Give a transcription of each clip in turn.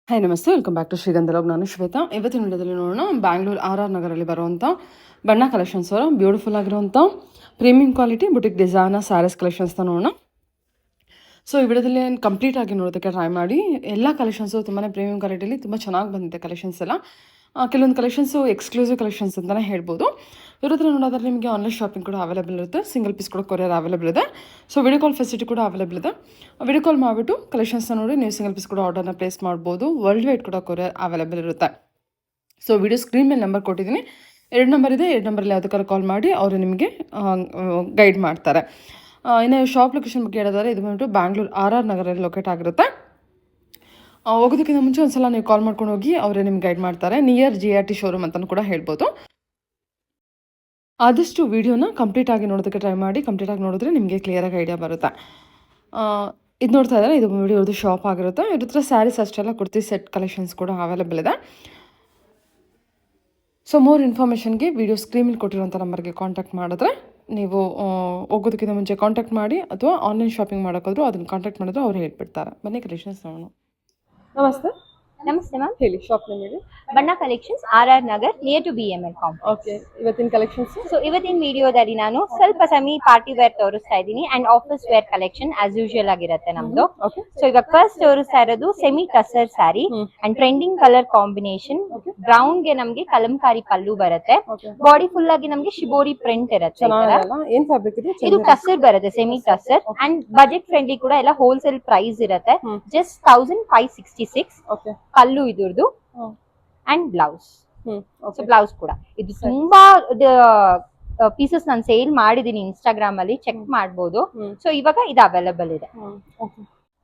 Hi ನಮಸ್ತೆ, welcome back to ಶ್ರೀಗಂಧ log. ನಾನು ಶ್ವೇತಾ. ಇವತ್ತಿನ ವಿಡಿಯೋದಲ್ಲಿ ನೋಡೋಣ ಬ್ಯಾಂಗ್ಳೂರು RR ನಗರಲ್ಲಿ ಬರುವಂಥ ಬಣ್ಣ ಕಲೆಕ್ಷನ್ಸ್ ಅವರ ಬ್ಯೂಟಿಫುಲ್ ಆಗಿರುವಂಥ premium quality boutique designer sarees ಕಲೆಕ್ಷನ್ಸ್ನ ನೋಡೋಣ. ಸೊ ಈ ವಿಡಿಯೋದಲ್ಲಿ ಕಂಪ್ಲೀಟ್ ಆಗಿ ನೋಡೋದಕ್ಕೆ ಟ್ರೈ ಮಾಡಿ. ಎಲ್ಲ ಕಲೆಕ್ಷನ್ಸು ತುಂಬಾ ಪ್ರೀಮಿಯಂ ಕ್ವಾಲಿಟಿಯಲ್ಲಿ ತುಂಬ ಚೆನ್ನಾಗಿ ಬಂದಿದೆ ಕಲೆಕ್ಷನ್ಸ್ ಎಲ್ಲ. ಕೆಲವೊಂದು ಕಲೆಕ್ಷನ್ಸು ಎಕ್ಸ್ಕ್ಲೂಸಿವ್ ಕಲೆಕ್ಷನ್ಸ್ ಅಂತಲೇ ಹೇಳ್ಬೋದು. ಇವ್ರ ಹತ್ರ ನೋಡೋದಾದ್ರೆ ನಿಮಗೆ ಆನ್ಲೈನ್ ಶಾಪಿಂಗ್ ಕೂಡ ಅವೈಲೇಬಲ್ ಇರುತ್ತೆ, ಸಿಂಗಲ್ ಪೀಸ್ ಕೂಡ ಕೊರಿಯರ್ ಅವೈಲೇಬಲ್ ಇದೆ. ಸೊ ವಿಡಿಯೋ ಕಾಲ್ ಫೆಸಿಲಿಟಿ ಕೂಡ ಅವೈಲೇಬಲ್ ಇದೆ. ವಿಡಿಯೋ ಕಾಲ್ ಮಾಡಿಬಿಟ್ಟು ಕಲೆಕ್ಷನ್ಸ್ನ ನೋಡಿ ನೀವು ಸಿಂಗಲ್ ಪೀಸ್ ಕೂಡ ಆರ್ಡರ್ನ ಪ್ಲೇಸ್ ಮಾಡ್ಬೋದು. ವರ್ಲ್ಡ್ ವೈಡ್ ಕೂಡ ಕೊರಿಯರ್ ಅವೈಲೇಬಲ್ ಇರುತ್ತೆ. ಸೊ ವಿಡಿಯೋ ಸ್ಕ್ರೀನ್ ಮೇಲೆ ನಂಬರ್ ಕೊಟ್ಟಿದ್ದೀನಿ, 2 ನಂಬರ್ ಇದೆ. 2 ನಂಬರಲ್ಲಿ ಯಾವುದಕ್ಕಾದ್ರೂ ಕಾಲ್ ಮಾಡಿ ಅವರು ನಿಮಗೆ ಗೈಡ್ ಮಾಡ್ತಾರೆ. ಇನ್ನು ಶಾಪ್ ಲೊಕೇಶನ್ ಬಗ್ಗೆ ಹೇಳಿದರೆ ಇದು ಬಂದ್ಬಿಟ್ಟು ಬ್ಯಾಂಗ್ಳೂರು RR ನಗರಲ್ಲಿ ಲೊಕೇಟ್ ಆಗಿರುತ್ತೆ. ಹೋಗೋದಕ್ಕಿಂತ ಮುಂಚೆ ಒಂದ್ಸಲ ನೀವು ಕಾಲ್ ಮಾಡ್ಕೊಂಡು ಹೋಗಿ ಅವರೇ ನಿಮ್ಗೆ ಗೈಡ್ ಮಾಡ್ತಾರೆ. ನಿಯರ್ GRT ಶೋರೂಮ್ ಅಂತಲೂ ಕೂಡ ಹೇಳ್ಬೋದು. ಆದಷ್ಟು ವಿಡಿಯೋನ ಕಂಪ್ಲೀಟ್ ಆಗಿ ನೋಡೋದಕ್ಕೆ ಟ್ರೈ ಮಾಡಿ. ಕಂಪ್ಲೀಟ್ ಆಗಿ ನೋಡಿದ್ರೆ ನಿಮಗೆ ಕ್ಲಿಯರಾಗಿ ಐಡಿಯಾ ಬರುತ್ತೆ. ಇದು ನೋಡ್ತಾ ಇದ್ದಾರೆ, ಇದು ವಿಡಿಯೋದು ಶಾಪ್ ಆಗಿರುತ್ತೆ. ಇದ್ರ ಹತ್ರ ಸ್ಯಾರೀಸ್ ಅಷ್ಟೆಲ್ಲ ಕುರ್ತಿ ಸೆಟ್ ಕಲೆಕ್ಷನ್ಸ್ ಕೂಡ ಅವೈಲೇಬಲ್ ಇದೆ. ಸೊ ಮೋರ್ ಇನ್ಫಾರ್ಮೇಷನ್ಗೆ ವಿಡಿಯೋ ಸ್ಕ್ರೀನಲ್ಲಿ ಕೊಟ್ಟಿರುವಂಥ ನಂಬರ್ಗೆ ಕಾಂಟ್ಯಾಕ್ಟ್ ಮಾಡಿದ್ರೆ ನೀವು ಹೋಗೋದಕ್ಕಿಂತ ಮುಂಚೆ ಕಾಂಟ್ಯಾಕ್ಟ್ ಮಾಡಿ, ಅಥವಾ ಆನ್ಲೈನ್ ಶಾಪಿಂಗ್ ಮಾಡೋಕ್ಕಾದ್ರೂ ಅದನ್ನು ಕಾಂಟ್ಯಾಕ್ಟ್ ಮಾಡಿದ್ರೆ ಅವ್ರು ಹೇಳ್ಬಿಡ್ತಾರೆ. ಬನ್ನಿ ಕಲೆಕ್ಷನ್ಸ್ ನೋಡೋಣ. ನಮಸ್ತೆ. ನಮಸ್ತೆ ಮ್ಯಾಮ್, ಹೇಳಿ, ಶಾಪ್ ನೇಮ್ ಹೇಳಿ. Banna collections, RR Nagar, near to BML complex. Okay, ಇವತ್ತಿನ ಕಲೆಕ್ಷನ್ಸ್. ಸೊ ಇವತ್ತಿನ ವಿಡಿಯೋದಲ್ಲಿ ನಾನು ಸ್ವಲ್ಪ ಸೆಮಿ ಪಾರ್ಟಿ ವೇರ್ ತೋರಿಸ್ತಾ ಇದ್ದೀನಿ and office wear collection as usual ಆಗಿರುತ್ತೆ ನಮ್ದು. ಓಕೆ, ಸೊ ಇವಾಗ ಫಸ್ಟ್ ತೋರಿಸ್ತಾ ಇರೋದು semi tussar sari and trending colour combination. Brown ಗೆ ನಮ್ಗೆ ಕಲಂಕಾರಿ ಪಲ್ಲು ಬರುತ್ತೆ. ಬಾಡಿ ಫುಲ್ ಆಗಿ ನಮ್ಗೆ ಶಿಬೋರಿ ಪ್ರಿಂಟ್ ಇರುತ್ತೆ. ಏನ್ ಫ್ಯಾಬ್ರಿಕ್ ಇದೆ? ಇದು ಟಸರ್ ಬರುತ್ತೆ, semi tussar and budget friendly ಕೂಡ. ಎಲ್ಲ ಹೋಲ್ಸೇಲ್ ಪ್ರೈಸ್ ಇರುತ್ತೆ. ಜಸ್ಟ್ 1566. ಓಕೆ, ಪಲ್ಲು ಇದ್ರದ್ದು ಅಂಡ್ ಬ್ಲೌಸ್. ಸೊ ಬ್ಲೌಸ್ ಕೂಡ ಇದು ತುಂಬಾ ಪೀಸಸ್ ನಾನು ಸೇಲ್ ಮಾಡಿದೀನಿ ಇನ್ಸ್ಟಾಗ್ರಾಮ್ ಅಲ್ಲಿ, ಚೆಕ್ ಮಾಡಬಹುದು. ಸೊ ಇವಾಗ ಇದು ಅವೈಲೇಬಲ್ ಇದೆ.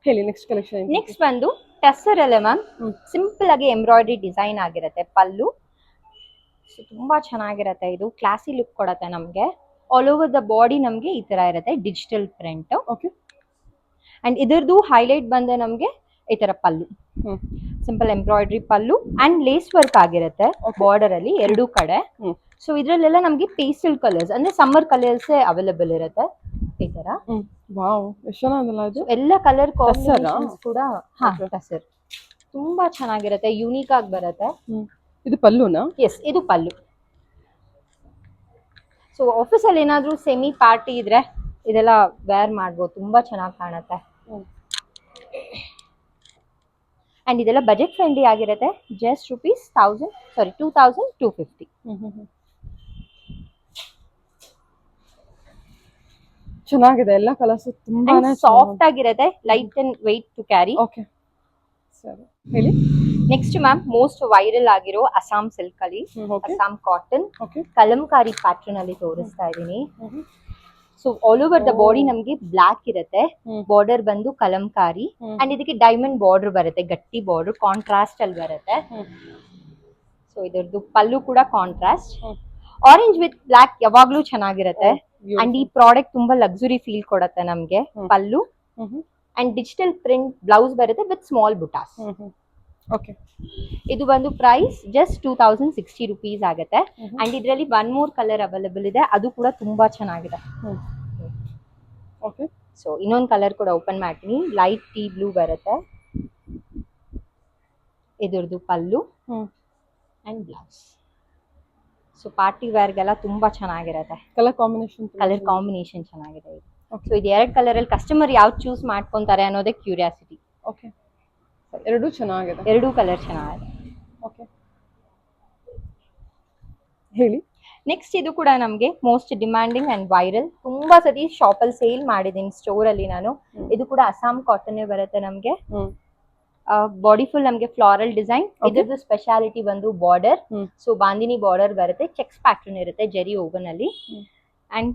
ಹೇಳಿ ನೆಕ್ಸ್ಟ್ ಕಲೆಕ್ಷನ್. ನೆಕ್ಸ್ಟ್ ಬಂದು ಟಸರ್ ಅಲ್ಲೇ ಮ್ಯಾಮ್, ಸಿಂಪಲ್ ಆಗಿ ಎಂಬ್ರಾಯ್ಡ್ರಿ ಡಿಸೈನ್ ಆಗಿರುತ್ತೆ ಪಲ್ಲು. ಸೊ ತುಂಬಾ ಚೆನ್ನಾಗಿರುತ್ತೆ, ಇದು ಕ್ಲಾಸಿ ಲುಕ್ ಕೊಡುತ್ತೆ ನಮ್ಗೆ. ಆಲ್ ಓವರ್ ದ ಬಾಡಿ ನಮ್ಗೆ ಈ ತರ ಇರುತ್ತೆ, ಡಿಜಿಟಲ್ ಪ್ರಿಂಟ್. ಓಕೆ, ಅಂಡ್ ಇದರದ್ದು ಹೈಲೈಟ್ ಬಂದೆ ನಮ್ಗೆ ಈ ತರ pallu, simple embroidery pallu and lace work ಆಗಿರುತ್ತೆ ಬಾರ್ಡರ್ ಅಲ್ಲಿ ಎರಡೂ ಕಡೆ. ಸೊ ಇದ್ರಲ್ಲೆಲ್ಲ ನಮ್ಗೆ ಪೇಸ್ಟಲ್ ಕಲರ್ಸ್ ಅಂದ್ರೆ ಸಮ್ಮರ್ ಕಲರ್ಸ್ ಅವೈಲೇಬಲ್ ಇರುತ್ತೆ ಈ ತರ. ವಾವ್, ಎಷ್ಟು ಚೆನ್ನಾಗಿಲ್ಲ ಇದು. ಎಲ್ಲ ಕಲರ್ ಕಾಂಬಿನೇಷನ್ಸ್ ಕೂಡ. ಹಾ, ಟಸರ್ ತುಂಬಾ ಚೆನ್ನಾಗಿರುತ್ತೆ, ಯೂನಿಕ್ ಆಗಿ ಬರುತ್ತೆ. ಇದು ಪಲ್ಲುನಾ? ಎಸ್, ಇದು ಪಲ್ಲು. ಸೊ ಆಫೀಸ್ ಅಲ್ಲಿ ಏನಾದ್ರೂ ಸೆಮಿ ಪಾರ್ಟಿ ಇದ್ರೆ ಇದೆಲ್ಲ ವೇರ್ ಮಾಡ್ಬೋದು, ತುಂಬಾ ಚೆನ್ನಾಗಿ ಕಾಣುತ್ತೆ. ಅಂಡ್ ಇದೆಲ್ಲ ಬಜೆಟ್ ಫ್ರೆಂಡ್ಲಿ ಆಗಿರುತ್ತೆ. ಜಸ್ಟ್ ₹2250. ಚೆನ್ನಾಗಿದೆ, ಎಲ್ಲ ಕಲರ್ಸ್ ತುಂಬಾನೇ ಸಾಫ್ಟ್ ಆಗಿರುತ್ತೆ, light and weight to carry. Okay, ಸರಿ ಹೇಳಿ. ನೆಕ್ಸ್ಟ್ ಮ್ಯಾಮ್, ಮೋಸ್ಟ್ ವೈರಲ್ ಆಗಿರೋ ಅಸ್ಸಾಂ ಸಿಲ್ಕ್ ಅಲ್ಲಿ, ಅಸ್ಸಾಂ ಕಾಟನ್ ಕಲಂಕಾರಿ ಪ್ಯಾಟರ್ನ್ ಅಲ್ಲಿ ತೋರಿಸ್ತಾ ಇದೀನಿ. So all over the body ನಮ್ಗೆ ಬ್ಲಾಕ್ ಇರುತ್ತೆ, ಬಾರ್ಡರ್ ಬಂದು ಕಲಂಕಾರಿ ಅಂಡ್ ಇದಕ್ಕೆ ಡೈಮಂಡ್ ಬಾರ್ಡರ್ ಬರುತ್ತೆ, ಗಟ್ಟಿ ಬಾರ್ಡರ್ ಕಾಂಟ್ರಾಸ್ಟ್ ಅಲ್ಲಿ ಬರುತ್ತೆ. ಸೊ ಇದರದ್ದು ಪಲ್ಲು ಕೂಡ ಕಾಂಟ್ರಾಸ್ಟ್, ಆರೆಂಜ್ ವಿತ್ ಬ್ಲಾಕ್ ಯಾವಾಗ್ಲೂ ಚೆನ್ನಾಗಿರುತ್ತೆ. ಅಂಡ್ ಈ ಪ್ರಾಡಕ್ಟ್ ತುಂಬಾ ಲಕ್ಸುರಿ ಫೀಲ್ ಕೊಡುತ್ತೆ ನಮ್ಗೆ. ಪಲ್ಲು ಅಂಡ್ ಡಿಜಿಟಲ್ ಪ್ರಿಂಟ್ ಬ್ಲೌಸ್ ಬರುತ್ತೆ ವಿತ್ ಸ್ಮಾಲ್ ಬುಟಾಸ್. ಓಕೆ, ಇದು ಬಂದು ಪ್ರೈಸ್ ಜಸ್ಟ್ ₹2060 ಆಗುತ್ತೆ. ಅಂಡ್ ಇದರಲ್ಲಿ 1 more ಕಲರ್ ಅವೈಲೇಬಲ್ ಇದೆ, ಅದು ಕೂಡ ತುಂಬಾ ಚೆನ್ನಾಗಿದೆ. ಓಕೆ, ಸೊ ಇನ್ನೊಂದು ಕಲರ್ ಕೂಡ ಓಪನ್ ಮಾಡ್ತೀನಿ, ಲೈಟ್ ಟೀ ಬ್ಲೂ ಬರುತ್ತೆ. ಇದ್ರದ್ದು ಪಲ್ಲು ಅಂಡ್ ಬ್ಲೌಸ್. ಸೊ ಪಾರ್ಟಿ ವೇರ್ಗೆಲ್ಲ ತುಂಬಾ ಚೆನ್ನಾಗಿರುತ್ತೆ. ಕಲರ್ ಕಾಂಬಿನೇಷನ್ ಚೆನ್ನಾಗಿದೆ ಇದು. ಸೊ ಇದು 2 ಕಲರ್ ಅಲ್ಲಿ ಕಸ್ಟಮರ್ ಯಾವ್ದು ಚೂಸ್ ಮಾಡ್ಕೊಂತಾರೆ ಅನ್ನೋದೇ ಕ್ಯೂರಿಯಾಸಿಟಿ. ಓಕೆ, ಎರಡೂ ಚೆನ್ನಾಗಿದೆ, ಎರಡೂ ಕಲರ್ ಚೆನ್ನಾಗಿದೆ. ಓಕೆ, ಹೇಳಿ. ನೆಕ್ಸ್ಟ್ ಇದು ಕೂಡ ನಮ್ಗೆ ಮೋಸ್ಟ್ ಡಿಮ್ಯಾಂಡಿಂಗ್ ಅಂಡ್ ವೈರಲ್, ತುಂಬಾ ಸತಿ ಶಾಪ್ ಅಲ್ಲಿ ಸೇಲ್ ಮಾಡಿದೀನಿ ಸ್ಟೋರ್ ಅಲ್ಲಿ ನಾನು. ಇದು ಕೂಡ ಅಸ್ಸಾಂ ಕಾಟನ್ ಬರುತ್ತೆ ನಮ್ಗೆ. ಬಾಡಿ ಫುಲ್ ನಮ್ಗೆ ಫ್ಲಾರಲ್ ಡಿಸೈನ್. ಇದ್ರದ್ದು ಸ್ಪೆಷಾಲಿಟಿ ಬಂದು ಬಾರ್ಡರ್. ಸೊ ಬಾಂದಿನಿ ಬಾರ್ಡರ್ ಬರುತ್ತೆ, ಚೆಕ್ಸ್ ಪ್ಯಾಟರ್ನ್ ಇರುತ್ತೆ ಜರಿ ಓವನ್ ಅಲ್ಲಿ. ಅಂಡ್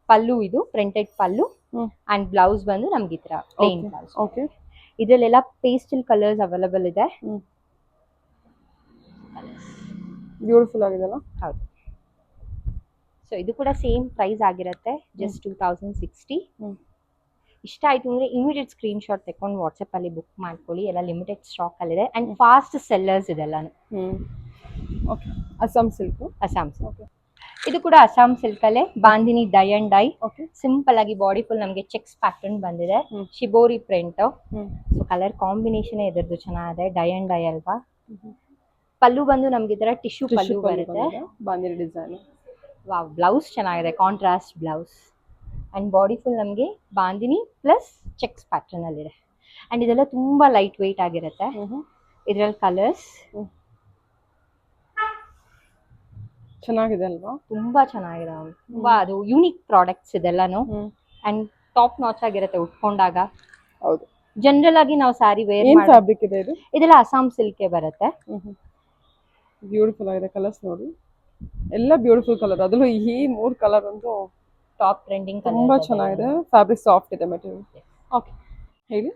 ಪಲ್ಲು ಇದು ಪ್ರಿಂಟೆಡ್ ಪಲ್ಲು ಅಂಡ್ ಬ್ಲೌಸ್ ಬಂದು ನಮ್ಗೆ ಈ ತರ ಪ್ಲೇನ್ ಬ್ಲೌಸ್. ಓಕೆ, ಇದ್ರಲ್ಲೆಲ್ಲ ಪೇಸ್ಟಲ್ ಕಲರ್ಸ್ ಅವೈಲೇಬಲ್ ಇದೆ. ಬ್ಯೂಟಿಫುಲ್ ಆಗಿದೆಲ್ಲ. ಹೌದು. ಸೊ ಇದು ಕೂಡ ಸೇಮ್ ಪ್ರೈಸ್ ಆಗಿರುತ್ತೆ, ಜಸ್ಟ್ 2060. ಇಷ್ಟ ಆಯ್ತು ಅಂದ್ರೆ ಇಮಿಡಿಯೇಟ್ ಸ್ಕ್ರೀನ್ ಶಾಟ್ ತಕೊಂಡು ವಾಟ್ಸ್ಆಪ್ ಅಲ್ಲಿ ಬುಕ್ ಮಾಡ್ಕೊಳ್ಳಿ, ಎಲ್ಲ ಲಿಮಿಟೆಡ್ ಸ್ಟಾಕ್ ಅಲ್ಲಿ ಇದೆ ಅಂಡ್ ಫಾಸ್ಟ್ ಸೆಲ್ಲರ್ಸ್ ಇದೆಲ್ಲ. Okay, Assam silk. Assam silk. ಇದು ಕೂಡ ಅಸ್ಸಾಂ ಸಿಲ್ಕ್ ಅಲ್ಲೇ bandhani dye and dye. Okay. Simple ಆಗಿ ಬಾಡಿ ಫುಲ್ ನಮಗೆ ಚೆಕ್ಸ್ ಪ್ಯಾಟರ್ನ್ ಬಂದಿದೆ, shibori print. So colour combination ಇದರದ್ದು ಚೆನ್ನಾಗಿದೆ, ಡೈ ಅಂಡ್ ಡೈ ಅಲ್ವಾ. ಪಲ್ಲು ಬಂದು ನಮ್ಗೆ ಈ ತರ ಟಿಶ್ಯೂ ಪಲ್ಲು ಬರುತ್ತೆ, ಬಾಂದಿನಿ ಡಿಸೈನ್. ವಾವ್, ಬ್ಲೌಸ್ ಚೆನ್ನಾಗಿದೆ, contrast blouse. And body full ನಮಗೆ ಬಾಂದಿನಿ ಪ್ಲಸ್ ಚೆಕ್ಸ್ ಪ್ಯಾಟರ್ನ್ ಅಲ್ಲಿ ಇದೆ. ಅಂಡ್ ಇದೆಲ್ಲ ತುಂಬಾ ಲೈಟ್ ವೆಯ್ಟ್ ಆಗಿರುತ್ತೆ. ಇದ್ರಲ್ಲಿ ಕಲರ್ಸ್ ಚೆನ್ನಾಗಿದೆ ಅಲ್ವಾ, ತುಂಬಾ ಚೆನ್ನಾಗಿದೆ. ತುಂಬಾ ಅದು ಯೂನಿಕ್ ಪ್ರಾಡಕ್ಟ್ಸ್ ಇದೆಲ್ಲಾನು. ಅಂಡ್ ಟಾಪ್ ನಾಚ್ ಆಗಿರುತ್ತೆ ಉಟ್ಕೊಂಡಾಗ. ಹೌದು. ಜನರಲ್ ಆಗಿ ನಾವು ಸ್ಯಾರಿ ವೇರ್ ಏನ್ ಫ್ಯಾಬ್ರಿಕ್ ಇದೆ ಇದು? ಇದೆಲ್ಲ ಅಸ್ಸಾಂ ಸಿಲ್ಕ್ ಬರುತ್ತೆ. ಬ್ಯೂಟಿಫುಲ್ ಆಗಿದೆ ಕಲರ್ಸ್ ನೋಡಿ, ಎಲ್ಲ ಬ್ಯೂಟಿಫುಲ್ ಕಲರ್. ಅದರಲ್ಲೂ ಈ 3 ಕಲರ್ ಅಂತೂ ಟಾಪ್ ಟ್ರೆಂಡಿಂಗ್ ಕಲರ್, ತುಂಬಾ ಚೆನ್ನಾಗಿದೆ. ಫ್ಯಾಬ್ರಿಕ್ ಸಾಫ್ಟ್ ಇದೆ ಮೆಟೀರಿಯಲ್. ಓಕೆ, ಹೇಳಿ.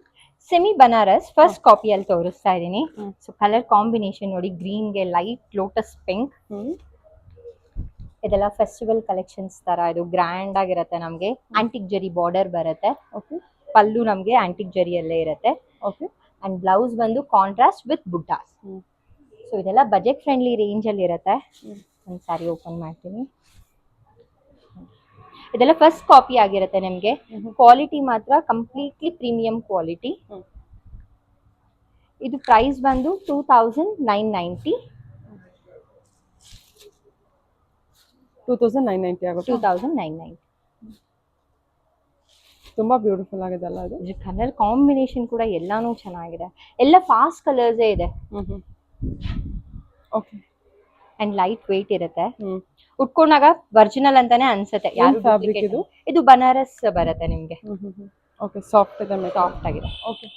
ಸೆಮಿ ಬನಾರಸ್ ಫಸ್ಟ್ ಕಾಪಿ ಅಲ್ಲಿ ತೋರಿಸ್ತಾ ಇದೀನಿ. ಸೊ ಕಲರ್ ಕಾಂಬಿನೇಷನ್ ನೋಡಿ, ಗ್ರೀನ್ ಗೆ ಲೈಟ್ ಲೋಟಸ್ ಪಿಂಕ್. ಇದೆಲ್ಲ ಫೆಸ್ಟಿವಲ್ ಕಲೆಕ್ಷನ್ಸ್ ತರ, ಇದು ಗ್ರ್ಯಾಂಡ್ ಆಗಿರುತ್ತೆ. ನಮ್ಗೆ ಆಂಟಿಕ್ ಜರಿ ಬಾರ್ಡರ್ ಬರುತ್ತೆ. ಪಲ್ಲು ನಮ್ಗೆ ಆಂಟಿಕ್ ಜರಿಯಲ್ಲೇ ಇರುತ್ತೆ. ಅಂಡ್ ಬ್ಲೌಸ್ ಬಂದು ಕಾಂಟ್ರಾಸ್ಟ್ ವಿತ್ ಬುಟ್ಟಾಸ್. ಸೊ ಇದೆಲ್ಲ ಬಜೆಟ್ ಫ್ರೆಂಡ್ಲಿ ರೇಂಜ್ ಅಲ್ಲಿ ಇರುತ್ತೆ. ಒಂದು ಸಾರಿ ಓಪನ್ ಮಾಡ್ತೀನಿ. ಇದೆಲ್ಲ ಫಸ್ಟ್ ಕಾಪಿ ಆಗಿರುತ್ತೆ ನಿಮ್ಗೆ. ಕ್ವಾಲಿಟಿ ಮಾತ್ರ ಕಂಪ್ಲೀಟ್ಲಿ ಪ್ರೀಮಿಯಂ ಕ್ವಾಲಿಟಿ. ಇದು ಪ್ರೈಸ್ ಬಂದು 2990. 2990 ಆಗುತ್ತೆ. 2990. ತುಂಬಾ ಬ್ಯೂಟಿಫುಲ್ ಆಗಿದೆ ಅಲ್ಲ ಇದು. ಕಲರ್ ಕಾಂಬಿನೇಷನ್ ಕೂಡ ಎಲ್ಲಾನು ಚೆನ್ನಾಗಿದೆ, ಎಲ್ಲ ಫಾಸ್ಟ್ ಕಲರ್ಸ್ ಇದೆ. ಓಕೆ. ಅಂಡ್ ಲೈಟ್ ವೆಯ್ಟ್ ಇರುತ್ತೆ, ಉಟ್ಕೊಂಡಾಗ ಒರಿಜಿನಲ್ ಅಂತಾನೆ ಅನ್ಸುತ್ತೆ. ಯಾರು ಫ್ಯಾಬ್ರಿಕ್ ಇದು? ಇದು ಬನಾರಸ್ ಬರುತ್ತೆ ನಿಮ್ಗೆ. ಓಕೆ, ಸಾಫ್ಟ್ ಇದೆ, ಸಾಫ್ಟ್ ಆಗಿದೆ. ಓಕೆ.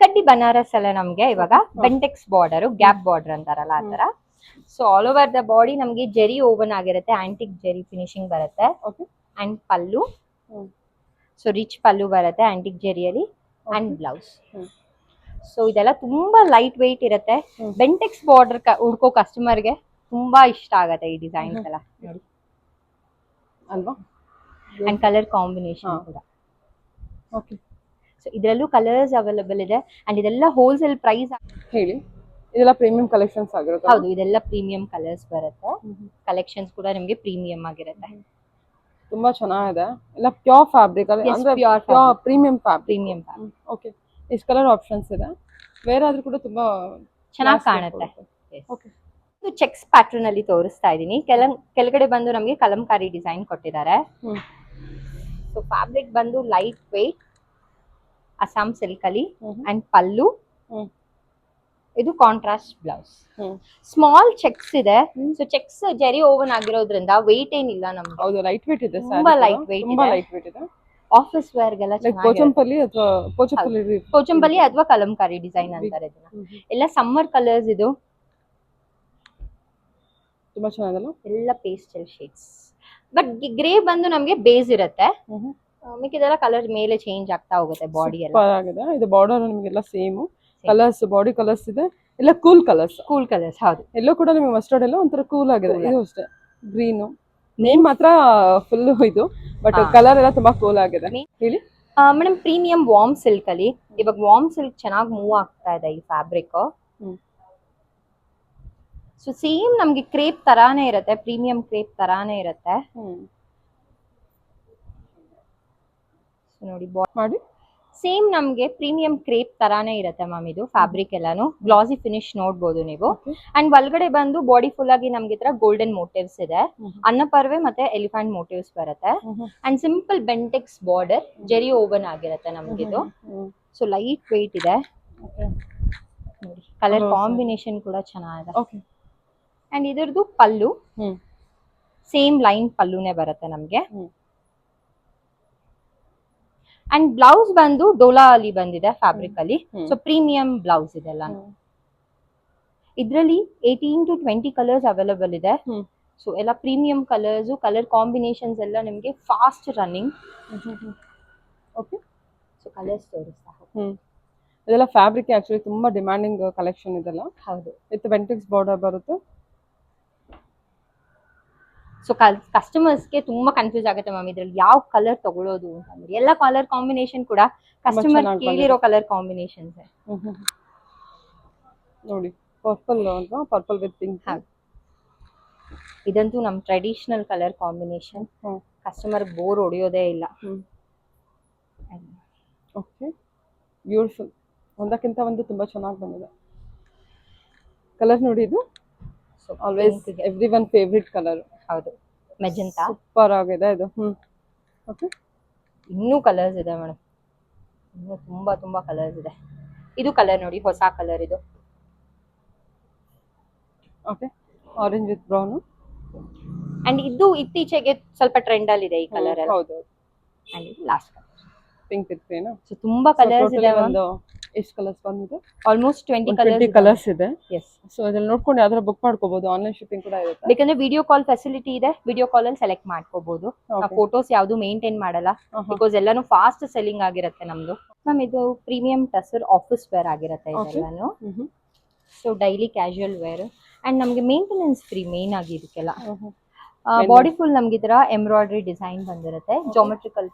ಕಡ್ಡಿ ಬನಾರಸ್ ಅಲ್ಲ ನಮ್ಗೆ ಇವಾಗ ಬೆಂಟೆಕ್ಸ್ ಬಾರ್ಡರ್, ಗ್ಯಾಪ್ ಬಾರ್ಡರ್ ಅಂತಾರಲ್ಲ ಆ ತರ. So all over the body ನಮ್ಗೆ ಜರಿ ಓವನ್ ಆಗಿರುತ್ತೆ, ಆಂಟಿಕ್ ಜರಿ ಫಿನಿಶಿಂಗ್ ಬರುತ್ತೆ. And pallu, so rich pallu ಬರುತ್ತೆ ಆಂಟಿಕ್ ಜರಿಯಲ್ಲಿ. And blouse. ಸೊ ಇದೆಲ್ಲ ತುಂಬಾ ಲೈಟ್ ವೆಯ್ಟ್ ಇರುತ್ತೆ. ಬೆಂಟೆಕ್ಸ್ ಬಾರ್ಡರ್ ಹುಡ್ಕೋ ಕಸ್ಟಮರ್ಗೆ ತುಂಬಾ ಇಷ್ಟ ಆಗತ್ತೆ ಈ ಡಿಸೈನ್ಸ್ ಎಲ್ಲ ನೋಡಿ ಅಲ್ವಾ. ಅಂಡ್ ಕಲರ್ ಕಾಂಬಿನೇಷನ್ ಕೂಡ. ಓಕೆ. ಸೊ ಇದರಲ್ಲೂ ಕಲರ್ಸ್ ಅವೈಲೇಬಲ್ ಇದೆ. ಅಂಡ್ ಇದೆಲ್ಲ ಹೋಲ್ಸೇಲ್ ಪ್ರೈಸ್. ಹೇಳಿ, ಇದೆಲ್ಲ ಪ್ರೀಮಿಯಂ ಕಲೆಕ್ಷನ್ಸ್ ಆಗಿರುತ್ತೆ? ಹೌದು, ಇದೆಲ್ಲ ಪ್ರೀಮಿಯಂ ಕಲರ್ಸ್ ಬರುತ್ತೆ. ಕಲೆಕ್ಷನ್ಸ್ ಕೂಡ ನಿಮಗೆ ಪ್ರೀಮಿಯಂ ಆಗಿರುತ್ತೆ. ತುಂಬಾ ಚೆನ್ನಾಗಿದೆ, ಎಲ್ಲ ಪ್ಯೂರ್ ಫ್ಯಾಬ್ರಿಕ್ ಅಲ್ಲಿ, ಅಂದ್ರೆ ಪ್ಯೂರ್ ಪ್ರೀಮಿಯಂ ಫ್ಯಾಬ್ರಿಕ್. ಓಕೆ. ಎಷ್ಟು ಕಲರ್ ಆಪ್ಷನ್ಸ್ ಇದೆ, ಬೇರೆ ಆದ್ರೂ ಕೂಡ ತುಂಬಾ ಚೆನ್ನಾಗಿ ಕಾಣುತ್ತೆ. ಓಕೆ. ಇದು ಚೆಕ್ಸ್ ಪ್ಯಾಟರ್ನ್ ಅಲ್ಲಿ ತೋರಿಸ್ತಾ ಇದೀನಿ. ಕೆಳಗಡೆ ಬಂದು ನಮಗೆ ಕಲಂಕಾರಿ ಡಿಸೈನ್ ಕೊಟ್ಟಿದ್ದಾರೆ. ಸೊ ಫ್ಯಾಬ್ರಿಕ್ ಬಂದು ಲೈಟ್ ವೆಯ್ಟ್ ಅಸ್ಸಾಂ ಸಿಲ್ಕ್ ಅಲ್ಲಿ. ಅಂಡ್ ಪಲ್ಲು, ಇದು ಕಾಂಟ್ರಾಸ್ಟ್ ಬ್ಲೌಸ್. ಸ್ಮಾಲ್ ಚೆಕ್ಸ್ ಇದೆ. ಸೊ ಚೆಕ್ಸ್ ಜರಿ ಓವನ್ ಆಗಿರೋದ್ರಿಂದ ವೆಯ್ಟ್ ಏನಿಲ್ಲ ನಮ್ಗೆ. ಹೌದು, ಲೈಟ್ ವೆಯ್ಟ್ ಇದೆ, ತುಂಬಾ ಲೈಟ್ ವೆಯ್ಟ್ ಇದೆ. ಲೈಟ್ ವೆಯ್ಟ್ ಇದೆ. ಆಫೀಸ್ ವೇರ್ ಗೆಲ್ಲ ಪೋಚಂಪಲ್ಲಿ ಅಥವಾ ಪೋಚಂಪಲ್ಲಿ ಅಥವಾ ಕಲಂಕಾರಿ ಡಿಸೈನ್ ಅಂತಾರೆ ಇದನ್ನ. ಎಲ್ಲ ಸಮ್ಮರ್ ಕಲರ್ಸ್ ಇದು. ತುಂಬಾ ಚೆನ್ನಾಗಿದಲ್ಲ, ಎಲ್ಲ ಪೇಸ್ಟಲ್ ಶೇಡ್ಸ್. ಬಟ್ ಗ್ರೇ ಬಂದು ನಮ್ಗೆ ಬೇಸ್ ಇರುತ್ತೆ, ಮಿಕ್ಕಿದೆಲ್ಲ ಕಲರ್ ಮೇಲೆ ಚೇಂಜ್ ಆಗ್ತಾ ಹೋಗುತ್ತೆ ಬಾಡಿ ಎಲ್ಲ. ಇದು ಬಾರ್ಡರ್ ನಿಮಗೆಲ್ಲ ಸೇಮ್ ಕಲರ್ಸ್, ಬಾಡಿ ಕಲರ್ಸ್ ಇದೆ, ಎಲ್ಲ ಕೂಲ್ ಕಲರ್ಸ್. ಕೂಲ್ ಕಲರ್ಸ್, ಹೌದು. ಎಲ್ಲೋ ಕೂಡ ನಿಮಗೆ ಮಸ್ಟರ್ಡ್ ಎಲ್ಲ ಒಂಥರ ಕೂಲ್ ಆಗಿದೆ. ಇದು ಅಷ್ಟೇ, ಗ್ರೀನ್ ನೇಮ್ ಮಾತ್ರ ಫುಲ್ ಇದು, ಬಟ್ ಕಲರ್ ಎಲ್ಲ ತುಂಬಾ ಕೂಲ್ ಆಗಿದೆ. ಹೇಳಿ ಮೇಡಮ್. ಪ್ರೀಮಿಯಂ ವಾರ್ಮ್ ಸಿಲ್ಕ್ ಅಲ್ಲಿ ಇವಾಗ ವಾರ್ಮ್ ಸಿಲ್ಕ್ ಚೆನ್ನಾಗಿ ಮೂವ್ ಆಗ್ತಾ ಇದೆ ಈ ಫ್ಯಾಬ್ರಿಕ್. ಸೊ ಸೇಮ್ ನಮ್ಗೆ ಕ್ರೇಪ್ ತರಾನೇ ಇರುತ್ತೆ, ಪ್ರೀಮಿಯಂ ಕ್ರೇಪ್ ತರಾನೇ ಇರುತ್ತೆ. ನೋಡಿ ಮಾಡಿ, ಸೇಮ್ ನಮ್ಗೆ ಪ್ರೀಮಿಯಂ ಕ್ರೇಪ್ ತರಾನೇ ಇರುತ್ತೆ ಮ್ಯಾಮ್. ಇದು ಫ್ಯಾಬ್ರಿಕ್ ಎಲ್ಲಾನು ಗ್ಲಾಸಿ ಫಿನಿಶ್ ನೋಡ್ಬೋದು ನೀವು. ಅಂಡ್ ಒಳಗಡೆ ಬಂದು ಬಾಡಿ ಫುಲ್ ಆಗಿ ನಮ್ಗೆ ತರ ಗೋಲ್ಡನ್ ಮೋಟಿವ್ಸ್ ಇದೆ, ಅನ್ನಪರ್ವೆ ಮತ್ತೆ ಎಲಿಫೆಂಟ್ ಮೋಟಿವ್ಸ್ ಬರುತ್ತೆ. And simple Bentex border, Jerry oven ಆಗಿರುತ್ತೆ ನಮ್ಗಿದು. ಸೊ ಲೈಟ್ ವೆಯ್ಟ್ ಇದೆ ನೋಡಿ, ಕಲರ್ ಕಾಂಬಿನೇಷನ್ ಕೂಡ ಚೆನ್ನಾಗಿದೆ. ಅಂಡ್ ಇದ್ರದ್ದು ಪಲ್ಲು ಸೇಮ್ ಲೈನ್ ಪಲ್ಲುನೇ ಬರುತ್ತೆ ನಮ್ಗೆ. ಅಂಡ್ ಬ್ಲೌಸ್ ಬಂದು ಡೋಲಾ ಅಲ್ಲಿ ಬಂದಿದೆ ಫ್ಯಾಬ್ರಿಕ್ ಅಲ್ಲಿ. ಸೊ ಪ್ರೀಮಿಯಂ ಬ್ಲೌಸ್ ಇದೆಲ್ಲ. ಇದ್ರಲ್ಲಿ 18 to 20 ಕಲರ್ಸ್ ಅವೈಲೇಬಲ್ ಇದೆ. ಸೊ ಎಲ್ಲ ಪ್ರೀಮಿಯಂ ಕಲರ್ಸ್, ಕಲರ್ ಕಾಂಬಿನೇಷನ್ಸ್ ಎಲ್ಲ ನಿಮ್ಗೆ fast running. Okay. So colours ತೋರಿಸ್ತಾ. ಇದೆಲ್ಲ ಫ್ಯಾಬ್ರಿಕ್ ಆಕ್ಚುಲಿ ತುಂಬಾ ಡಿಮ್ಯಾಂಡಿಂಗ್ ಕಲೆಕ್ಷನ್ ಇದೆಲ್ಲ. ಹೌದು, ವಿತ್ ಬೆಂಟೆಕ್ಸ್ ಬಾರ್ಡರ್ ಬರುತ್ತೆ. ಸೊ ಕಸ್ಟಮರ್ಸ್ಗೆ ತುಂಬಾ ಕನ್ಫ್ಯೂಸ್ ಆಗುತ್ತೆ ಮ್ಯಾಮ್, ಇದ್ರಲ್ಲಿ ಯಾವ ಕಲರ್ ತಗೊಳ್ಳೋದು ಅಂತಂದ್ರೆ. ಎಲ್ಲ ಕಲರ್ ಕಾಂಬಿನೇಷನ್ ಕೂಡ ಕಸ್ಟಮರ್ ಕೇಳಿರೋ ಕಲರ್ ಕಾಂಬಿನೇಷನ್ಸ್ ನೋಡಿ. ಪರ್ಪಲ್ ಅಲ್ವಾ, ಪರ್ಪಲ್ ವಿತ್ ಪಿಂಕ್. ಇದಂತೂ ನಮ್ traditional colour combination, customer bore ಹೊಡೆಯೋದೇ ಇಲ್ಲ. Okay, beautiful. ಒಂದಕ್ಕಿಂತ ಒಂದು ತುಂಬಾ ಚೆನ್ನಾಗಿ ಬಂದಿದೆ. ಕಲರ್ ನೋಡಿ, ಇದು always every one favourite colour. ಹೌದು, ಮೆಜೆಂಟಾ ಸೂಪರ್ ಆಗಿದೆ ಇದು. ಓಕೆ, ಇನ್ನೂ ಕಲರ್ಸ್ ಇದೆ ಮೇಡಮ್, ಇನ್ನೂ ತುಂಬಾ ತುಂಬಾ ಕಲರ್ಸ್ ಇದೆ. ಇದು ಕಲರ್ ನೋಡಿ, ಹೊಸ ಕಲರ್ ಇದು. Okay, orange with brown. And ಇದು ಇತ್ತೀಚೆಗೆ ಸ್ವಲ್ಪ ಟ್ರೆಂಡ್ ಅಲ್ಲಿ ಇದೆ ಈ ಕಲರ್ ಎಲ್ಲ. ಹೌದು. ಅಂಡ್ ಇದು last colour pink with green. So ತುಂಬಾ ಕಲರ್ಸ್ ಇದೆ. ಒಂದು ಎಷ್ಟು ಕಲರ್ಸ್ ಬಂದಿದೆ? ಆಲ್ಮೋಸ್ಟ್ 20 ಕಲರ್ಸ್ ಇದೆ. ಎಸ್. ಸೊ ಅದ್ರಲ್ಲಿ ನೋಡ್ಕೊಂಡು ಯಾವ್ದಾರ ಬುಕ್ ಮಾಡ್ಕೋಬಹುದು. ಆನ್ಲೈನ್ ಶಿಪ್ಪಿಂಗ್ ಕೂಡ ಇರುತ್ತೆ. ಬೇಕಂದ್ರೆ ವಿಡಿಯೋ ಕಾಲ್ ಫೆಸಿಲಿಟಿ ಇದೆ, ವಿಡಿಯೋ ಕಾಲ್ ಅಲ್ಲಿ ಸೆಲೆಕ್ಟ್ ಮಾಡ್ಕೋಬಹುದು. ಫೋಟೋಸ್ ಯಾವ್ದು ಮೇಂಟೈನ್ ಮಾಡಲ್ಲ, ಬಿಕಾಸ್ ಎಲ್ಲಾನು ಫಾಸ್ಟ್ ಸೆಲ್ಲಿಂಗ್ ಆಗಿರುತ್ತೆ ನಮ್ದು. ಮ್ಯಾಮ್ ಇದು ಪ್ರೀಮಿಯಂ ಟಸರ್ ಆಫೀಸ್ ವೇರ್ ಆಗಿರುತ್ತೆ ಇದೆಲ್ಲಾನು. So daily casual wear and ನಮ್ಗೆ ಮೇಂಟೆನೆನ್ಸ್ ಫ್ರೀ ಮೇನ್ ಆಗಿ ಇದಕ್ಕೆಲ್ಲ. ಬಾಡಿ ಫುಲ್ ನಮ್ಗೆ ಈ ತರ ಎಂಬ್ರಾಯ್ಡ್ರಿ ಡಿಸೈನ್ ಬಂದಿರುತ್ತೆ, ಜಾಮೆಟ್ರಿಕಲ್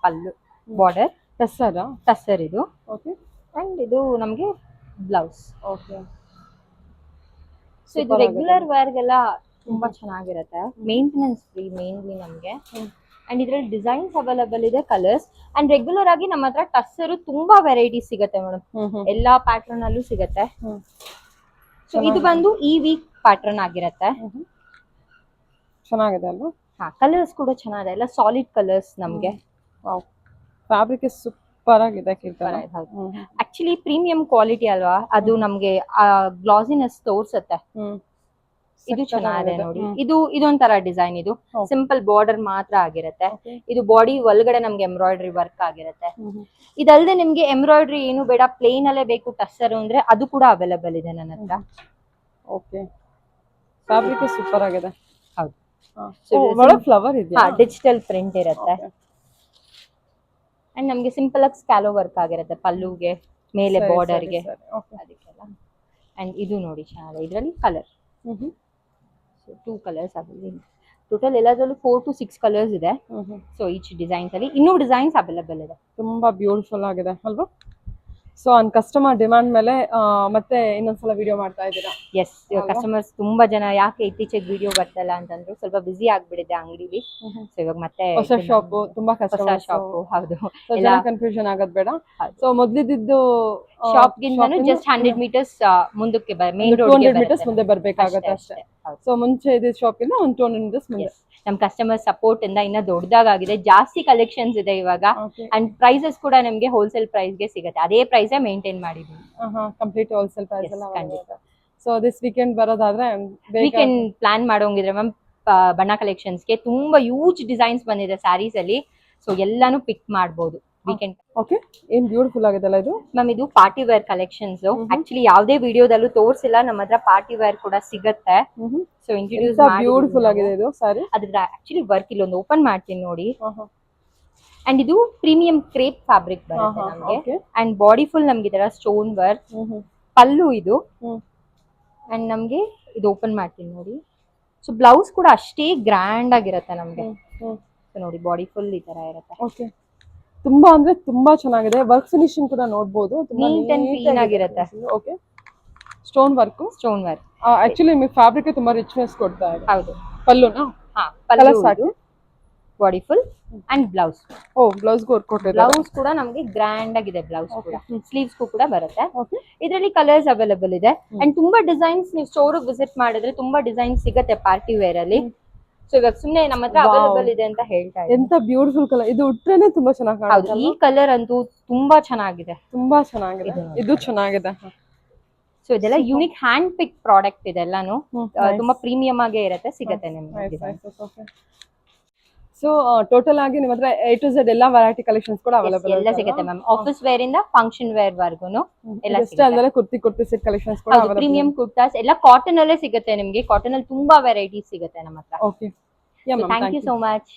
ಪಲ್ಲು ಬಾರ್ಡರ್, ಟಸರ್ ಇದು. ಓಕೆ, ಅಂಡ್ ಇದು ನಮ್ಗೆ ಬ್ಲೌಸ್. ಓಕೆ, ಸೊ ಇದು ರೆಗ್ಯುಲರ್ ವೇರ್ಗೆಲ್ಲ ತುಂಬಾ ಚೆನ್ನಾಗಿರುತ್ತೆ, ಮೇಂಟೆನೆನ್ಸ್ ಫ್ರೀ ಮೇನ್ಲಿ ನಮ್ಗೆ. ಅಂಡ್ ಇದ್ರಲ್ಲಿ ಡಿಸೈನ್ಸ್ ಅವೈಲಬಲ್ ಇದೆ, ಕಲರ್ಸ್. ಅಂಡ್ ರೆಗ್ಯುಲರ್ ಆಗಿ ನಮ್ಮ ಹತ್ರ ಟಸ್ಸರ್ ತುಂಬಾ ವೆರೈಟೀಸ್ ಸಿಗುತ್ತೆ ಮೇಡಮ್, ಎಲ್ಲಾ ಪ್ಯಾಟರ್ನ್ ಅಲ್ಲೂ ಸಿಗುತ್ತೆ. ಸೊ ಇದು ಬಂದು ಈ ವೀಕ್ ಪ್ಯಾಟರ್ನ್ ಆಗಿರುತ್ತೆ. ಚೆನ್ನಾಗಿದೆ ಅಲ್ವಾ? ಹಾ, ಕಲರ್ಸ್ ಕೂಡ ಚೆನ್ನಾಗಿದೆ, ಎಲ್ಲ ಸಾಲಿಡ್ ಕಲರ್ಸ್ ನಮ್ಗೆ. ಫ್ಯಾಬ್ರಿಕ್ ಸೂಪರ್ ಆಗಿದೆ. ಆಕ್ಚುಲಿ ಪ್ರೀಮಿಯಂ ಕ್ವಾಲಿಟಿ ಅಲ್ವಾ, ಅದು ನಮ್ಗೆ ಗ್ಲಾಸಿನೆಸ್ ತೋರ್ಸುತ್ತೆ. ಇದು ಚೆನ್ನಾಗಿದೆ ನೋಡಿ, ಇದೊಂಥರ ಡಿಸೈನ್. ಇದು ಸಿಂಪಲ್ ಬಾರ್ಡರ್ ಮಾತ್ರ ಆಗಿರುತ್ತೆ. ಇದು ಬಾಡಿ ಒಳಗಡೆ ನಮ್ಗೆ ಎಂಬ್ರಾಯ್ಡ್ರಿ ವರ್ಕ್ ಆಗಿರುತ್ತೆ. ಇದಲ್ದೆ ನಿಮ್ಗೆ ಎಂಬ್ರಾಯ್ಡ್ರಿ ಏನು ಬೇಡ, ಪ್ಲೇನ್ ಅಲ್ಲೇ ಬೇಕು ಟಸ್ಸರ್ ಅಂದ್ರೆ ಅದು ಕೂಡ ಅವೈಲಬಲ್ ಇದೆ ನನ್ನ ಹತ್ರ. ಓಕೆ, ಫ್ಯಾಬ್ರಿಕ್ ಸೂಪರ್ ಆಗಿದೆ. ಹೌದು, ಫ್ಲವರ್ ಇದೆ, ಡಿಜಿಟಲ್ ಪ್ರಿಂಟ್ ಇರುತ್ತೆ. ಅಂಡ್ ನಮ್ಗೆ ಸಿಂಪಲ್ ಆಗಿ ಸ್ಕ್ಯಾಲೋ ವರ್ಕ್ ಆಗಿರುತ್ತೆ ಪಲ್ಲುಗೆ ಮೇಲೆ ಬಾರ್ಡರ್ಗೆ ಅದಕ್ಕೆಲ್ಲ. ಅಂಡ್ ಇದು ನೋಡಿ ಚೆನ್ನಾಗಿದೆ, ಇದರಲ್ಲಿ ಕಲರ್ 2 ಕಲರ್ಸ್ ಆಗಿದೆ. ಟೋಟಲ್ ಎಲ್ಲದರಲ್ಲೂ 4 to 6 ಕಲರ್ಸ್ ಇದೆ. ಸೊ ಈಚ್ ಡಿಸೈನ್ಸ್ ಅಲ್ಲಿ ಇನ್ನೂ ಡಿಸೈನ್ಸ್ ಅವೈಲಬಲ್ ಇದೆ. ತುಂಬಾ ಬ್ಯೂಟಿಫುಲ್ ಆಗಿದೆ ಅಲ್ವಾ? ಸೊ ಆನ್ ಕಸ್ಟಮರ್ ಡಿಮಾಂಡ್ ಮೇಲೆ ಮತ್ತೆ ಇನ್ನೊಂದ್ಸಲ ವಿಡಿಯೋ ಮಾಡ್ತಾ ಇದ್ದೀರಾ? ಎಸ್, ಕಸ್ಟಮರ್ಸ್ ತುಂಬಾ ಜನ ಯಾಕೆ ಇತ್ತೀಚೆಗೆ ವಿಡಿಯೋ ಬರ್ತಲ್ಲ ಅಂತಂದ್ರು, ಸ್ವಲ್ಪ ಬಿಸಿ ಆಗ್ಬಿಟ್ಟಿದೆ ಅಂಗಡಿಲಿ. ಸೊ ಇವಾಗ ಮತ್ತೆ ಹೊಸ ಶಾಪ್, ತುಂಬಾ ಕಸ್ಟಮರ್ ಶಾಪ್. ಹೌದು, ಎಲ್ಲ ಕನ್ಫ್ಯೂಷನ್ ಆಗೋದ್ ಬೇಡ. ಸೊ ಮೊದ್ಲಿದ್ದು ಶಾಪ್ ಗಿಂತ ಜಸ್ಟ್ 100 meters ಮುಂದಕ್ಕೆ ಮೇನ್ ರೋಡ್ 200 meters ಮುಂದೆ ಬರ್ಬೇಕಾಗುತ್ತೆ ಅಷ್ಟೇ. ಸೊ ಮುಂಚೆ ಇದ್ದ ಶಾಪ್ ಇಂದ ಒಂದು 200 meters ಮುಂದೆ. ನಮ್ ಕಸ್ಟಮರ್ ಸಪೋರ್ಟ್ ಇಂದ ಇನ್ನ ದೊಡ್ಡದಾಗಿದೆ, ಜಾಸ್ತಿ ಕಲೆಕ್ಷನ್ಸ್ ಇದೆ ಇವಾಗ. ಅಂಡ್ ಪ್ರೈಸಸ್ ಕೂಡ ನಮ್ಗೆ ಹೋಲ್ಸೇಲ್ ಪ್ರೈಸ್ ಗೆ ಸಿಗುತ್ತೆ, ಅದೇ ಪ್ರೈಸ್ ಮೇಂಟೈನ್ ಮಾಡಿದ್ವಿ. ಕಂಪ್ಲೀಟ್ ಹೋಲ್ಸೇಲ್ ಪ್ರೈಸ್ ಎಲ್ಲ. ಸೊ ದಿಸ್ ವೀಕೆಂಡ್ ಬರೋದಾದ್ರೆ ವೀಕೆಂಡ್ ಪ್ಲಾನ್ ಮಾಡೋಂಗಿದ್ರೆ ಮ್ಯಾಮ್, ಬಣ್ಣ ಕಲೆಕ್ಷನ್ಸ್ ಗೆ ತುಂಬಾ ಯೂಜ್ ಡಿಸೈನ್ಸ್ ಬಂದಿದೆ ಸ್ಯಾರೀಸ್ ಅಲ್ಲಿ. ಸೊ ಎಲ್ಲಾನು ಪಿಕ್ ಮಾಡಬಹುದು ವೀಕೆಂಡ್. ಓಕೆ, ಏನ್ ಬ್ಯೂಟಿಫುಲ್ ಆಗಿದೆಲ್ಲ ಇದು ಮ್ಯಾಮ್. ಇದು ಪಾರ್ಟಿ ವೇರ್ ಕಲೆಕ್ಷನ್ಸ್. ಆಕ್ಚುಲಿ ಯಾವ್ದೇ ವಿಡಿಯೋದಲ್ಲೂ ತೋರಿಸಿಲ್ಲ, ನಮ್ಮ ಹತ್ರ ಪಾರ್ಟಿ ವೇರ್ ಕೂಡ ಸಿಗುತ್ತೆ. ಸೊ ಇಂಟ್ರೊಡ್ಯೂಸ್ ಬ್ಯೂಟಿಫುಲ್ ಆಗಿದೆ ಇದು ಸಾರಿ. ಅದ್ರ ಆಕ್ಚುಲಿ ವರ್ಕ್ ಇಲ್ಲೊಂದು ಓಪನ್ ಮಾಡ್ತೀನಿ ನೋಡಿ. ಅಂಡ್ ಇದು ಪ್ರೀಮಿಯಂ ಕ್ರೇಪ್ ಫ್ಯಾಬ್ರಿಕ್ ಬರುತ್ತೆ ನಮ್ಗೆ. ಅಂಡ್ ಬಾಡಿ ಫುಲ್ ನಮ್ಗೆ ಇದರ ಸ್ಟೋನ್ ವರ್ಕ್, ಪಲ್ಲು ಇದು. ಅಂಡ್ ನಮ್ಗೆ ಇದು ಓಪನ್ ಮಾಡ್ತೀನಿ ನೋಡಿ. ಸೊ ಬ್ಲೌಸ್ ಕೂಡ ಅಷ್ಟೇ ಗ್ರ್ಯಾಂಡ್ ಆಗಿರುತ್ತೆ ನಮ್ಗೆ. ಸೊ ನೋಡಿ, ಬಾಡಿ ಫುಲ್ ಈ ತರ ಇರುತ್ತೆ. ಓಕೆ, ತುಂಬಾ ಅಂದ್ರೆ ತುಂಬಾ ಚೆನ್ನಾಗಿದೆ. ವರ್ಕ್ ಫಿನಿಶಿಂಗ್ ಕೂಡ ನೋಡಬಹುದು, ತುಂಬಾ ನೀಟ್ ಅಂಡ್ ಕ್ಲೀನ್ ಆಗಿರುತ್ತೆ. Okay, stone work. ಆಕ್ಚುಲಿ ನಿಮಗೆ ಫ್ಯಾಬ್ರಿಕ್ ತುಂಬಾ ರಿಚ್ನೆಸ್ ಕೊಡ್ತಾ ಇದೆ. ಹೌದು, ಪಲ್ಲುನಾ? ಹಾ, ಪಲ್ಲು ಸಾಕು. Body full and blouse. Blouse work ಕೊಟ್ಟಿದ್ದಾರೆ. ಬ್ಲೌಸ್ ಕೂಡ ನಮಗೆ ಗ್ರ್ಯಾಂಡ್ ಆಗಿದೆ. ಬ್ಲೌಸ್ ಕೂಡ ಸ್ಲೀವ್ಸ್ ಕೂಡ ಬರುತ್ತೆ. ಇದರಲ್ಲಿ ಕಲರ್ಸ್ ಅವೈಲಬಲ್ ಇದೆ. ಅಂಡ್ ತುಂಬಾ ಡಿಸೈನ್ಸ್ ನೀವು ಸ್ಟೋರ್ ವಿಸಿಟ್ ಮಾಡಿದ್ರೆ ತುಂಬಾ ಡಿಸೈನ್ಸ್ ಸಿಗುತ್ತೆ ಪಾರ್ಟಿ ವೇರ್ ಅಲ್ಲಿ. ಸೊ ಇವಾಗ ಸುಮ್ನೆ ನಮ್ಮ ಹತ್ರ ಅವೈಲಬಲ್ ಇದೆ ಅಂತ ಹೇಳ್ತಾ ಇದ್ದೀನಿ. ಎಂತ ಬ್ಯೂಟಿಫುಲ್ ಕಲರ್ ಇದು, ಉಟ್ರೇನೆ ತುಂಬಾ ಚೆನ್ನಾಗಿ ಕಾಣುತ್ತೆ. ಹೌದು, ಈ ಕಲರ್ ಅಂತೂ ತುಂಬಾ ಚೆನ್ನಾಗಿದೆ. ತುಂಬಾ ಚೆನ್ನಾಗಿದೆ, ಇದು ಚೆನ್ನಾಗಿದೆ. ಸೊ ಇದೆಲ್ಲ ಯೂನಿಕ್ ಹ್ಯಾಂಡ್ ಪಿಕ್ ಪ್ರಾಡಕ್ಟ್ ಇದೆಲ್ಲಾನು. ತುಂಬಾ ಪ್ರೀಮಿಯಂ ಆಗೇ ಇರುತ್ತೆ, ಸಿಗುತ್ತೆ ನಿಮ್ಗೆ. ಸೊ ಟೋಟಲ್ ಆಗಿ ನಿಮ್ಮ ಹತ್ರ A to Z ಎಲ್ಲ ವೆರೈಟಿ ಕಲೆಕ್ಷನ್ಸ್ ಕೂಡ ಅವೈಲಬಲ್ ಎಲ್ಲ ಸಿಗುತ್ತೆ ಮ್ಯಾಮ್. ಆಫೀಸ್ ವೇರ್ ಇಂದ ಫಂಕ್ಷನ್ ವೇರ್ ವರ್ಗುನು ಎಲ್ಲ ಸಿಗುತ್ತೆ. ಅಲ್ಲದೆ ಕುರ್ತಿ ಸೆಟ್ ಕಲೆಕ್ಷನ್ಸ್ ಕೂಡ ಅವೈಲಬಲ್. ಪ್ರೀಮಿಯಂ ಕುರ್ತಾಸ್ ಎಲ್ಲ ಕಾಟನ್ ಅಲ್ಲೇ ಸಿಗುತ್ತೆ ನಿಮಗೆ. ಕಾಟನ್ ಅಲ್ಲಿ ತುಂಬಾ ವೆರೈಟೀಸ್ ಸಿಗುತ್ತೆ ನಮ್ಮ ಹತ್ರ. Okay, thank you so much.